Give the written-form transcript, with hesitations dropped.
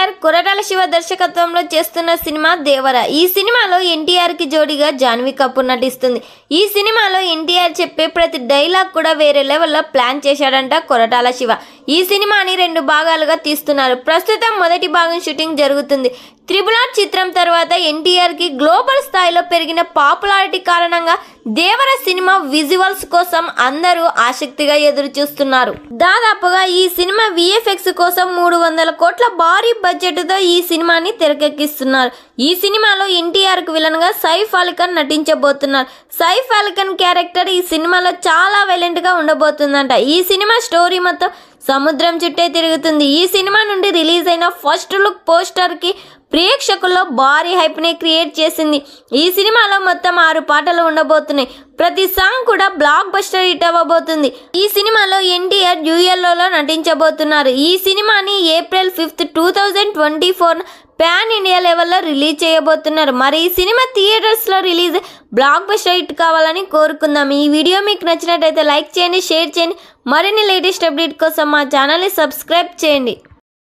ఎన్టీఆర్ కొరటాల శివ దర్శకత్వంలో చేస్తున్న సినిమా దేవర. ఈ సినిమాలో ఎన్టీఆర్ కి జోడిగా జాన్వీ కపూర్ నటిస్తుంది. ఈ సినిమాలో ఎన్టీఆర్ చెప్పే ప్రతి డైలాగ్ కూడా వేరే లెవెల్లో ప్లాన్ చేశాడంట కొరటాల శివ. ఈ సినిమాని 2 భాగాలుగా తీస్తున్నారు. ప్రస్తుతం మొదటి భాగం షూటింగ్ జరుగుతుంది. RRR చిత్రం తర్వాత ఎన్టీఆర్ కి గ్లోబల్ స్థాయిలో పెరిగిన పాపులారిటీ కారణంగా దేవర సినిమా విజువల్స్ కోసం అందరూ ఆసక్తిగా ఎదురు చూస్తున్నారు. దాదాపుగా ఈ సినిమా VFX కోసం 300 కోట్ల భారీ బడ్జెట్ తో ఈ సినిమాని తెరకెక్కిస్తున్నారు. ఈ సినిమాలో ఎన్టీఆర్ కు విలన్ గా సైఫ్ అలీ ఖాన్ నటించబోతున్నారు. సైఫ్ అలీ ఖాన్ క్యారెక్టర్ ఈ సినిమాలో చాలా వైలెంట్ గా ఉండబోతుందంట. ఈ సినిమా స్టోరీ మొత్తం సముద్రం చుట్టే తిరుగుతుంది. ఈ సినిమా నుండి రిలీజ్ అయిన ఫస్ట్ లుక్ పోస్టర్ కి ప్రేక్షకుల్లో భారీ హైప్ ని క్రియేట్ చేసింది. ఈ సినిమాలో మొత్తం 6 పాటలు ఉండబోతున్నాయి. ప్రతి సాంగ్ కూడా బ్లాక్ బస్టర్ హిట్ అవ్వబోతుంది. ఈ సినిమాలో ఎన్టీఆర్ డ్యూయల్లో నటించబోతున్నారు. ఈ సినిమాని ఏప్రిల్ 5, 2024 పాన్ ఇండియా లెవెల్లో రిలీజ్ చేయబోతున్నారు. మరి ఈ సినిమా థియేటర్స్ లో రిలీజ్ బ్లాక్ బస్టర్ హిట్ కావాలని కోరుకుందాం. ఈ వీడియో మీకు నచ్చినట్టయితే లైక్ చేయండి, షేర్ చేయండి. మరిన్ని లేటెస్ట్ అప్డేట్ కోసం మా ఛానల్ని సబ్స్క్రైబ్ చేయండి.